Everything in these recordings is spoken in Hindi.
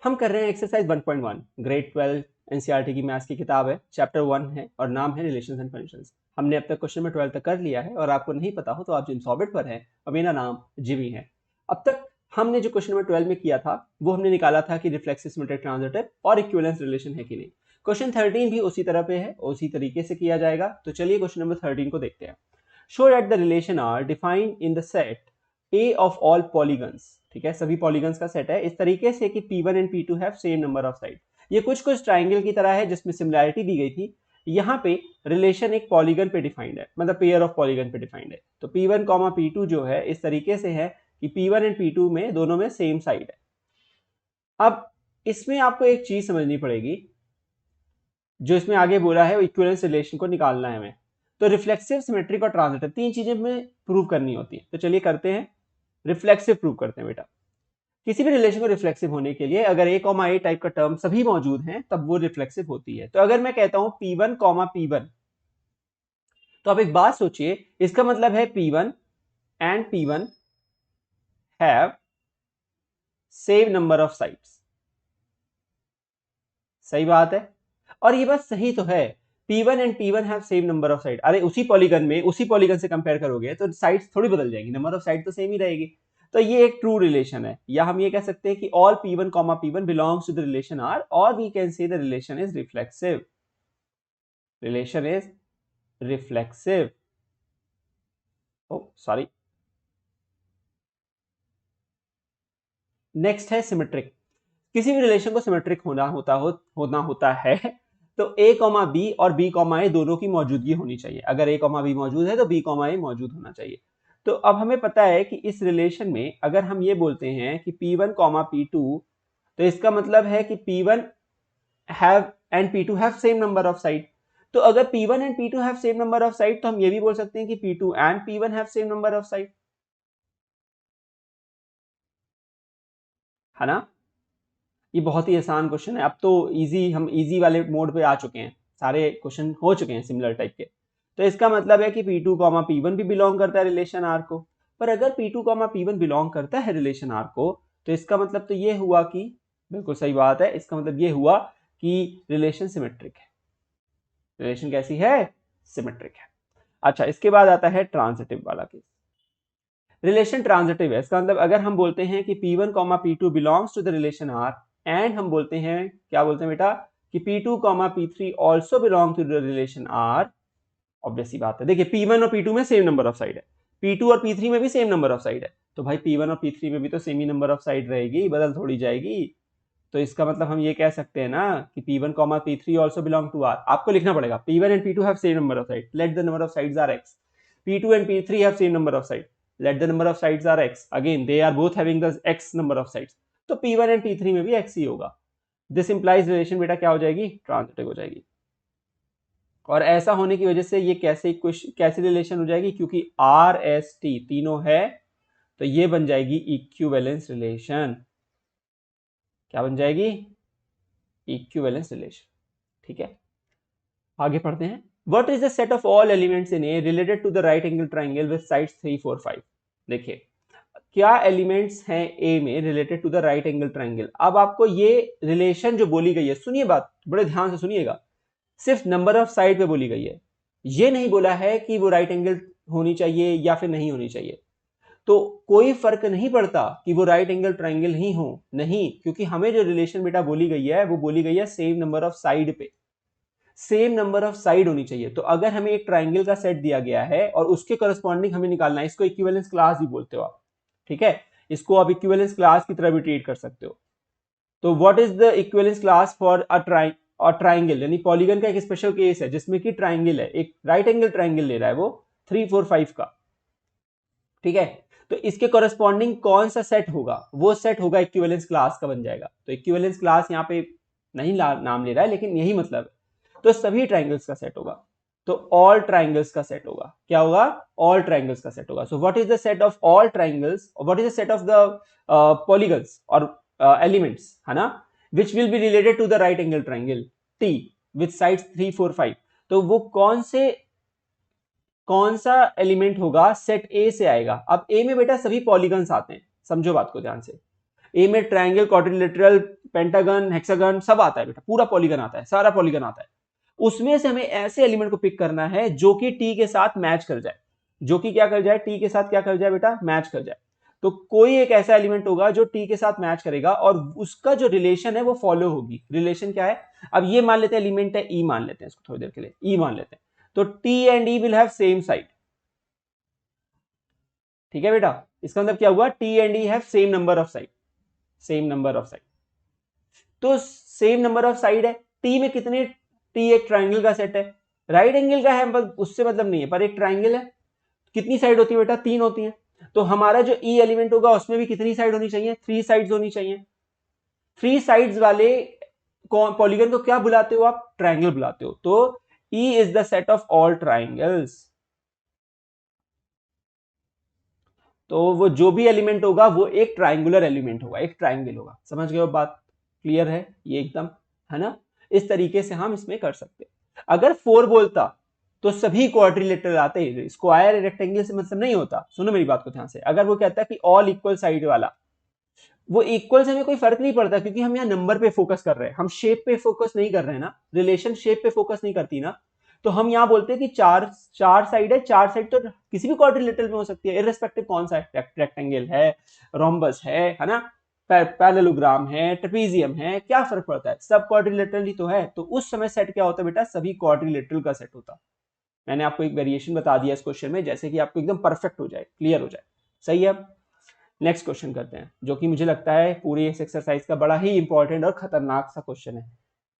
हम कर रहे हैं एक्सरसाइज 1.1 ग्रेड 12 एनसीईआरटी की मैथ्स की किताब है, चैप्टर 1 है और नाम है रिलेशंस एंड फंक्शंस। हमने अब तक क्वेश्चन नंबर 12 तक कर लिया है और आपको नहीं पता हो तो आप जिन सॉबिट पर हैं और मेरा नाम जिमी है। अब तक हमने जो क्वेश्चन नंबर 12 में किया था वो हमने निकाला था कि रिफ्लेक्सिव सिमेट्रिक ट्रांजिटिव और इक्विवेलेंस रिलेशन है कि नहीं। क्वेश्चन 13 भी उसी तरह पे है, उसी तरीके से किया जाएगा। तो चलिए क्वेश्चन नंबर 13 को देखते हैं। Show that the relation are defined in the set A of all polygons. ठीक है, सभी पॉलीगन्स का सेट है इस तरीके से कि P1 and P2 have same number of side. ये कुछ ट्राइंगल की तरह है जिसमें सिमिलैरिटी दी गई थी। यहाँ पे रिलेशन एक पॉलीगन पे डिफाइंड है, मतलब पेयर ऑफ पॉलीगन पे डिफाइंड है। तो P1, P2 जो है इस तरीके से है कि P1 एंड P2 में दोनों में सेम साइड है। अब इसमें आपको एक चीज समझनी पड़ेगी, जो इसमें आगे बोला है इक्विवेलेंस रिलेशन को निकालना है हमें। तो रिफ्लेक्सिव, सिमेट्रिक और ट्रांजिटिव तीन चीजें हमें प्रूव करनी होती है। तो चलिए करते हैं, रिफ्लेक्सिव प्रूव करते हैं बेटा। किसी भी रिलेशन को रिफ्लेक्सिव होने के लिए अगर a, a टाइप का टर्म सभी मौजूद हैं तब वो रिफ्लेक्सिव होती है। तो अगर मैं कहता हूं P1, P1, तो आप एक बात सोचिए, इसका मतलब है P1 and P1 have same number of sides. सही बात है, और ये बात सही तो है। P1 and P1 have same number of side. अरे उसी पॉलीगन में उसी पॉलीगन से कंपेयर करोगे तो साइड्स थोड़ी बदल जाएंगी, नंबर ऑफ साइड तो सेम ही रहेगी। तो ये एक ट्रू रिलेशन है, या हम ये कह सकते हैं कि all P1, P1 belongs to the relation R, और we can say the relation is reflexive. Relation is reflexive. Oh sorry, next है सिमेट्रिक। किसी भी रिलेशन को सिमेट्रिक होना होता है तो a, b और b, a दोनों की मौजूदगी होनी चाहिए। अगर a, b मौजूद है तो b, a मौजूद होना चाहिए। तो अब हमें पता है कि इस रिलेशन में अगर हम ये बोलते हैं कि P1, P2, तो इसका मतलब है कि P1 have and P2 have same number of side. तो अगर P1 and P2 have same number of side तो हम ये भी बोल सकते हैं कि P2 and P1 have same number of side, है ना। ये बहुत ही आसान क्वेश्चन है। अब तो हम इजी वाले मोड पे आ चुके हैं, सारे क्वेश्चन हो चुके हैं सिमिलर टाइप के। तो इसका मतलब है कि P2, P1 भी बिलोंग करता है रिलेशन R को। पर अगर P2, P1 बिलोंग करता है रिलेशन R को तो इसका मतलब तो ये हुआ कि, बिल्कुल सही बात है, इसका मतलब ये हुआ कि रिलेशन सिमेट्रिक है। रिलेशन कैसी है? सिमेट्रिक है। अच्छा, इसके बाद आता है ट्रांजिटिव वाला केस। रिलेशन ट्रांजिटिव है, इसका मतलब अगर हम बोलते हैं कि P1, P2 belongs to the relation R, and हम बोलते हैं, क्या बोलते हैं बेटा, कि P2, P3 also belong to the relation R। Obvious सी बात है, देखिए P1 और P2 में सेम नंबर ऑफ साइड है, P2 और P3 में भी सेम नंबर ऑफ साइड है, तो भाई P1 और P3 में भी तो same he number of side रहेगी, बदल थोड़ी जाएगी। तो इसका मतलब हम ये कह सकते हैं ना कि P1, P3 also belong to R। आपको लिखना पड़ेगा P1 and P2 have same number of side, let the number of sides are X। P2 and P3 have same number of sides, let the number of sides are X, again they are both having the X number of sides, तो P1 and P3 में भी X ही होगा। दिस इंप्लाइज रिलेशन बेटा क्या हो जाएगी? ट्रांजिटिव हो जाएगी। और ऐसा होने की वजह से ये कैसी रिलेशन हो जाएगी, क्योंकि R, S, T तीनों है तो ये बन जाएगी इक्विवेलेंस रिलेशन। क्या बन जाएगी? Equivalence relation. ठीक है, आगे पढ़ते हैं। What is the set of all elements in A related to the right angle triangle with sides 3, 4, 5? देखिए क्या एलिमेंट्स हैं ए में related to the right angle triangle. अब आपको ये रिलेशन जो बोली गई है, सुनिए बात बड़े ध्यान से सुनिएगा, सिर्फ नंबर ऑफ साइड पे बोली गई है, ये नहीं बोला है कि वो राइट एंगल होनी चाहिए या फिर नहीं होनी चाहिए। तो कोई फर्क नहीं पड़ता कि वो राइट एंगल ट्राइंगल ही हो, नहीं, क्योंकि हमें जो रिलेशन बेटा बोली गई है वो बोली गई है सेम नंबर ऑफ साइड पे, सेम नंबर ऑफ साइड होनी चाहिए। तो अगर हमें एक ट्राइंगल का सेट दिया गया है और उसके करस्पॉन्डिंग हमें निकालना है, इसको इक्विवेलेंस क्लास भी बोलते हो आप। ठीक है, इसको आप इक्विवेलेंस क्लास की तरह भी ट्रीट कर सकते हो। तो what is the equivalence class for a triangle, यानी पॉलीगन का एक स्पेशल केस है जिसमें कि ट्राइंगल है, एक राइट एंगल ट्राइंगल ले रहा है वो 3, 4, 5 का। ठीक है, तो इसके करस्पॉन्डिंग कौन सा सेट होगा? वो सेट होगा इक्विवेलेंस क्लास का बन जाएगा। तो इक्विवेलेंस क्लास यहाँ पे नहीं नाम ले रहा है, लेकिन यही मतलब है। तो सभी ट्राइंगल्स का सेट होगा, तो ऑल ट्राइंगल्स का सेट होगा। क्या होगा? ऑल ट्राइंगल्स का सेट होगा। So what is the set of all triangles, और what is the set of the polygons और एलिमेंट्स, है ना, which will be related to the right angle triangle T with sides 3, 4, 5। तो वो कौन सा एलिमेंट होगा? सेट ए से आएगा। अब ए में बेटा सभी पॉलीगन्स आते हैं, समझो बात को ध्यान से। ए में ट्रायंगल, क्वाड्रिलेटरल, पेंटागन, हेक्सागन सब आता है बेटा, पूरा पॉलीगन आता है, सारा पॉलीगन आता है। उसमें से हमें ऐसे एलिमेंट को पिक करना है जो कि टी के साथ मैच कर जाए, जो कि क्या कर जाए, टी के साथ क्या कर जाए बेटा, मैच कर जाए। तो कोई एक ऐसा एलिमेंट होगा जो टी के साथ मैच करेगा और उसका जो रिलेशन है वो फॉलो होगी। रिलेशन क्या है, अब ये मान लेते हैं एलिमेंट है ई, मान लेते हैं इसको थोड़ी देर के लिए ई मान लेते हैं। तो T and E will have same side, ठीक है बेटा। इसका मतलब क्या हुआ, T and E have same number of side, same number of side. तो सेम नंबर ऑफ साइड है, टी में कितने, टी एक ट्राइंगल का सेट है, राइट एंगल का है, उससे मतलब नहीं है, पर एक ट्राइंगल है, कितनी साइड होती है बेटा, 3 होती है। तो हमारा जो ई एलिमेंट होगा उसमें भी कितनी साइड होनी चाहिए, 3 साइड्स होनी चाहिए। 3 साइड्स वाले पॉलीगन को क्या बुलाते हो आप, ट्राइंगल बुलाते हो। तो E is the set of all triangles. तो वो जो भी एलिमेंट होगा वो एक ट्राइंगुलर एलिमेंट होगा, एक ट्राइंगल होगा। समझ गए हो बात, क्लियर है ये एकदम, है ना। इस तरीके से हम इसमें कर सकते। अगर 4 बोलता तो सभी क्वाड्रिलेटरल आते, स्क्वायर रेक्टेंगल से मतलब नहीं होता। सुनो मेरी बात को ध्यान से, अगर वो कहता है कि ऑल इक्वल साइड वाला, वो इक्वल से हमें कोई फर्क नहीं पड़ता, क्योंकि हम यहाँ नंबर पे फोकस कर रहे हैं, हम शेप पे फोकस नहीं कर रहे हैं ना, रिलेशन शेप पे फोकस नहीं करती ना। तो हम यहाँ बोलते हैं कि चार चार साइड है, चार साइड तो किसी भी क्वाड्रिलेटरल में हो सकती है, इररिस्पेक्टिव कौन सा है, रेक्टेंगल है, रोम्बस है ना, पैरेललोग्राम है, ट्रेपीजियम है, क्या फर्क पड़ता है, सब क्वाड्रिलेटरल ही तो है। तो उस समय सेट क्या होता है बेटा, सभी क्वाड्रिलेटरल का सेट होता। मैंने आपको एक वेरिएशन बता दिया इस क्वेश्चन में, जैसे कि आपको एकदम परफेक्ट हो जाए, क्लियर हो जाए। सही है। नेक्स्ट क्वेश्चन करते हैं, जो कि मुझे लगता है पूरी इस एक्सरसाइज का बड़ा ही इंपॉर्टेंट और खतरनाक सा क्वेश्चन है।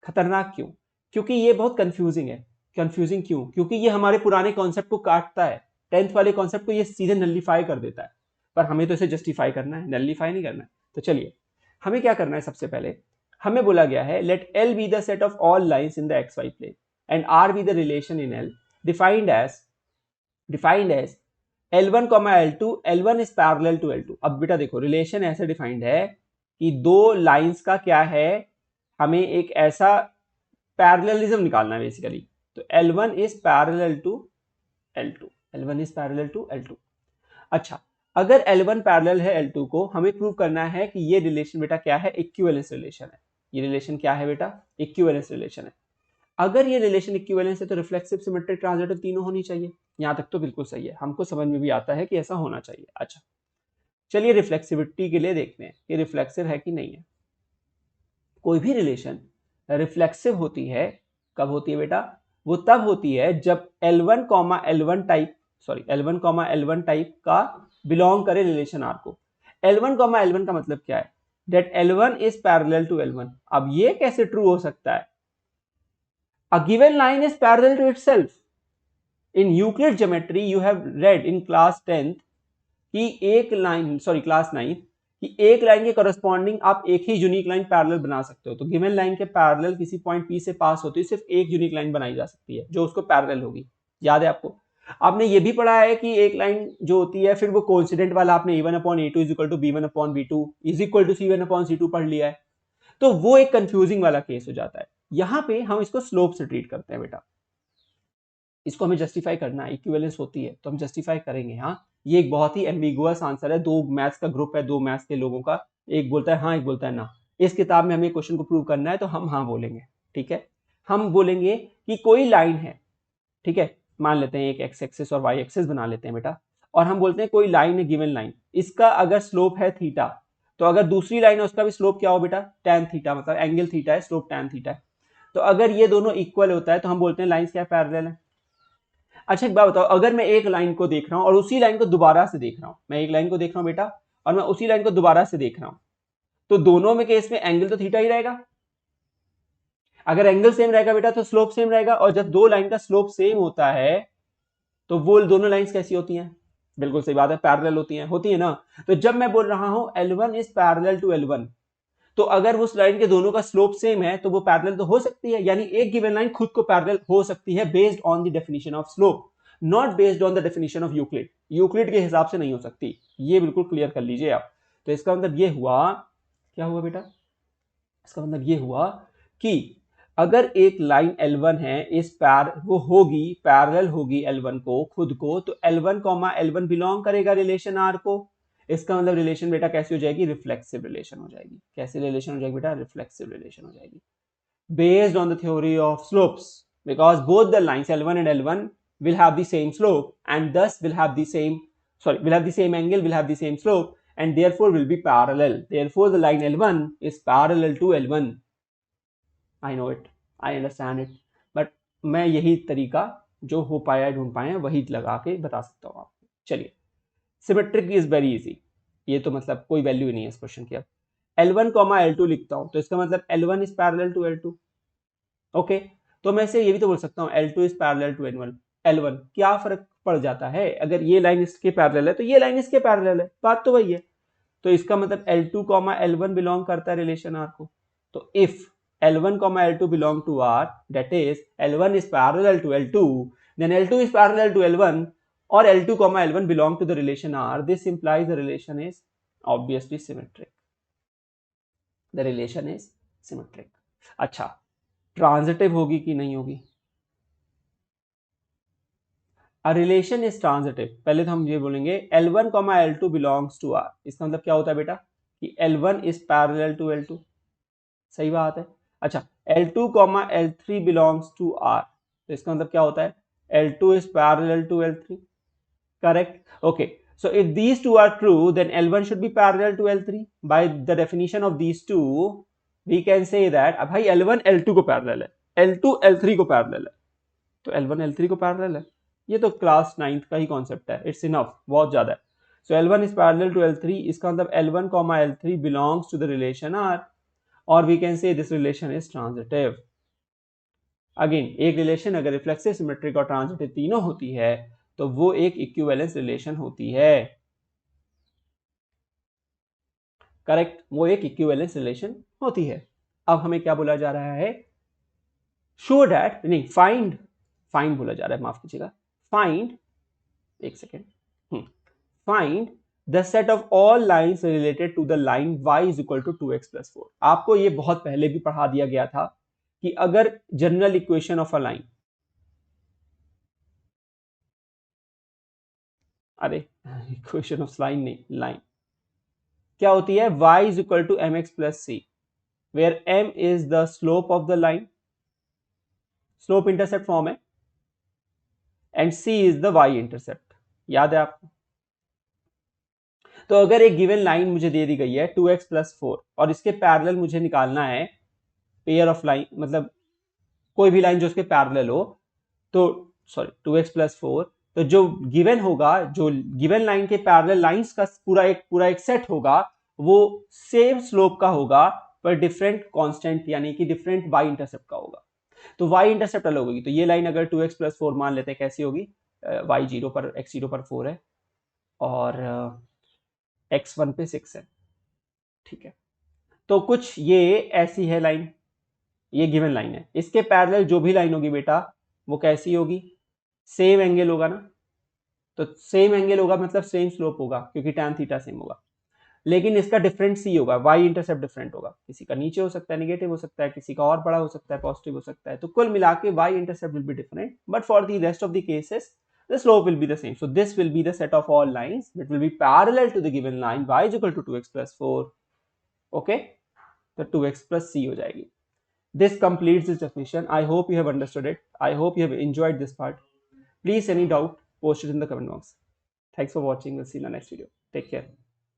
खतरनाक क्यों, क्योंकि ये बहुत कंफ्यूजिंग है। कंफ्यूजिंग क्यों, क्योंकि ये हमारे पुराने कॉन्सेप्ट को काटता है, 10th वाले कॉन्सेप्ट को ये सीधे नलिफाई कर देता है। पर हमें तो इसे जस्टिफाई करना है, नलिफाई नहीं करना है। तो चलिए हमें क्या करना है, सबसे पहले हमें बोला गया है let L be the set of all lines in the X Y plane and R be the relation in L defined as L1, L2, L1 is parallel to L2। अब बेटा देखो रिलेशन ऐसे डिफाइंड है कि दो लाइंस का क्या है, हमें एक ऐसा पैरेललिज्म निकालना है बेसिकली। तो L1 is parallel to L2, L1 is parallel to L2। अच्छा, अगर L1 पैरेलल है L2 को, हमें प्रूव करना है कि ये रिलेशन बेटा क्या है, इक्विवेलेंस रिलेशन है। ये रिलेशन क्या है बेटा, इक्विवेलेंस रिलेशन है। अगर ये रिलेशन इक्विवेलेंस है तो रिफ्लेक्सिव, सिमेट्रिक, ट्रांजिटिव तीनों होनी चाहिए। यहां तक तो बिल्कुल सही है, हमको समझ में भी आता है कि ऐसा होना चाहिए। अच्छा चलिए रिफ्लेक्सिविटी के लिए देखते हैं कि रिफ्लेक्सिव है कि नहीं है। कोई भी रिलेशन रिफ्लेक्सिव होती है, कब होती है बेटा, वो तब होती है जब L1, L1 type, sorry L1, L1 type का बिलोंग करे रिलेशन आर को। L1, L1 का मतलब क्या है, date L1 is parallel to L1। अब ये कैसे ट्रू हो सकता है, a given line is parallel to itself। in Euclid geometry you have read in class 10th कि एक लाइन, सॉरी क्लास 9th, कि एक लाइन के करस्पॉन्डिंग आप एक ही यूनिक लाइन पैरेलल बना सकते हो। तो गिवन लाइन के पैरेलल किसी पॉइंट P से पास होती है, सिर्फ एक यूनिक लाइन बनाई जा सकती है जो उसको पैरेलल होगी। याद है आपको, आपने ये भी पढ़ा है कि एक लाइन जो होती है फिर वो कोइंसिडेंट वाला आपने A1/A2 is equal to B1/B2 is equal to C1/C2 पढ़ लिया है। तो वो एक कंफ्यूजिंग वाला केस हो जाता है। यहां पे हम इसको स्लोप से ट्रीट करते हैं बेटा, इसको हमें जस्टिफाई करना है, इक्विवेलेंस होती है तो हम जस्टिफाई करेंगे। हाँ ये एक बहुत ही एम्बिगुअस आंसर है, दो मैथ्स का ग्रुप है, दो मैथ्स के लोगों का, एक बोलता है हाँ एक बोलता है ना। इस किताब में हमें क्वेश्चन को प्रूव करना है तो हम हाँ बोलेंगे, ठीक है। हम बोलेंगे कि कोई लाइन है, ठीक है, मान लेते हैं एक एक्स एक्सिस और वाई एक्सिस बना लेते हैं बेटा, और हम बोलते हैं कोई लाइन है, गिवन लाइन, इसका अगर स्लोप है थीटा, तो अगर दूसरी लाइन है उसका भी स्लोप क्या हो बेटा, tan थीटा, मतलब एंगल थीटा है, स्लोप tan थीटा है। तो अगर ये दोनों इक्वल होता है तो हम बोलते हैं लाइंस क्या पैरेलल है। अच्छा एक बात बताओ, अगर मैं एक लाइन को देख रहा हूं और उसी लाइन को दोबारा से देख रहा हूं, मैं एक लाइन को देख रहा हूं बेटा और मैं उसी लाइन को दोबारा से देख रहा हूं, तो दोनों में केस में एंगल तो थीटा ही रहेगा। अगर एंगल सेम रहेगा बेटा तो स्लोप सेम रहेगा, और जब दो लाइन का स्लोप सेम होता है तो वो दोनों लाइंस कैसी होती हैं, बिल्कुल सही बात है, पैरेलल होती है ना। तो जब मैं बोल रहा हूं L1 is parallel to L1, तो अगर उस लाइन के दोनों का स्लोप सेम है तो वो पैरेलल तो हो सकती है, यानी एक गिवन लाइन खुद को पैरेलल हो सकती है based on the definition of slope, not based on the definition of Euclid. Euclid के हिसाब से नहीं हो सकती, ये बिल्कुल क्लियर कर लीजिए आप। तो इसका मतलब ये हुआ, क्या हुआ बेटा, इसका मतलब ये हुआ कि अगर एक लाइन L1 है, इस वो होगी पैरेलल होगी L1 को खुद को, तो L1, L1 बिलोंग करेगा रिलेशन R को। इसका मतलब रिलेशन बेटा कैसी हो जाएगी, रिफ्लेक्सिव रिलेशन हो जाएगी। कैसी रिलेशन हो जाएगी बेटा, रिफ्लेक्सिव रिलेशन हो जाएगी, based on the theory of slopes, because both the lines L1 and L1 will have the same slope and thus will have the same angle, will have the same slope, and therefore will be parallel. Therefore the line L1 is parallel to L1. I know it, I understand it, but मैं यही तरीका जो हो पाया ढूंढ पाए हैं वही लगा के बता सकता हूँ आपको। चलिए, सिमेट्रिक इज वेरी इजी, ये तो मतलब कोई वैल्यू ही नहीं है इस क्वेश्चन की। अब L1, L2 लिखता हूं तो इसका मतलब L1 is parallel to L2। Okay, तो मैं इसे ये भी तो बोल सकता हूँ L2 is parallel to L1। क्या फर्क पड़ जाता है, अगर ये लाइन इसके पैरेलल है तो ये लाइन इसके पैरेलल है, बात तो वही है। तो इसका मतलब L2, L1 बिलोंग करता है रिलेशन R को। तो if L1, L2 belong to R, that is L1 is parallel to L2, then L2 is parallel to L1, or L2, L1 belong to the relation R. This implies the relation is obviously symmetric. The relation is symmetric. अच्छा, ट्रांजिटिव होगी कि नहीं होगी? A relation is transitive. पहले तो हम ये बोलेंगे L1, L2 belongs to R. इसका मतलब क्या होता है बेटा कि L1 is parallel to L2. सही बात है। अच्छा, L2, L3 belongs to R. तो इसका मतलब क्या होता है, L2 is parallel to L3. Correct? Okay. So if these two are true, then L1 should be parallel to L3. By the definition of these two, we can say that अब भाई L1 L2 को पैरेलल है, L2 L3 को पैरेलल है, तो L1 L3 को पैरेलल है। ये तो क्लास 9th का ही कॉन्सेप्ट है, इट्स इनफ, बहुत ज्यादा है। So L1 is parallel to L3, इसका मतलब L1, L3 belongs to the relation R, or we can say this relation is transitive. Again, एक रिलेशन अगर रिफ्लेक्सिव, सिमेट्रिक और ट्रांजिटिव तीनों होती है तो वो एक इक्विवेलेंस रिलेशन होती है। करेक्ट, वो एक इक्विवेलेंस रिलेशन होती है। अब हमें क्या बोला जा रहा है, शो दैट, नहीं, फाइंड बोला जा रहा है, माफ कीजिएगा, फाइंड, एक second, find the set of all lines related to the line y is equal to 2x + 4। आपको ये बहुत पहले भी पढ़ा दिया गया था कि अगर general equation of a line, अरे इक्वेशन ऑफ लाइन नहीं, लाइन क्या होती है, y is equal to mx + c, where m is the slope of the line, slope intercept form है, and c is the y intercept. याद है आपको? तो अगर एक गिवन लाइन मुझे दे दी गई है 2x + 4 और इसके पैरेलल मुझे निकालना है पेयर ऑफ लाइन, मतलब कोई भी लाइन जो उसके पैरेलल हो, तो सॉरी 2x + 4, तो जो गिवन होगा, जो गिवन लाइन के पैरेलल लाइंस का पूरा एक सेट होगा, वो सेम स्लोप का होगा पर डिफरेंट कांस्टेंट, यानी कि डिफरेंट y इंटरसेप्ट का होगा। तो y इंटरसेप्ट अलग होगी। तो ये लाइन अगर 2x + 4 मान लेते हैं, कैसी होगी, y 0 पर, x 0 पर 4 है और x 1 पे 6 है, ठीक है। तो कुछ ये ऐसी है लाइन, ये गिवन लाइन है, इसके पैरेलल जो भी लाइन होगी बेटा वो कैसी होगी, सेम एंगल होगा ना। तो सेम एंगल होगा मतलब सेम स्लोप होगा, क्योंकि tan थीटा सेम होगा, लेकिन इसका डिफरेंट c होगा, y इंटरसेप्ट डिफरेंट होगा, किसी का नीचे हो सकता है, नेगेटिव हो सकता है, किसी का और बड़ा हो सकता है, पॉजिटिव हो सकता है। तो कुल मिला के y intercept will be different, but for the rest of the cases the slope will be the same. So this will be the set of all lines that will be parallel to the given line y is equal to 2x + 4. Okay, तो 2x + c हो जाएगी। This completes this definition. I hope you have understood it. I hope you have enjoyed this part. Please, any doubt, post it in the comment box. Thanks for watching. We'll see you in the next video. Take care.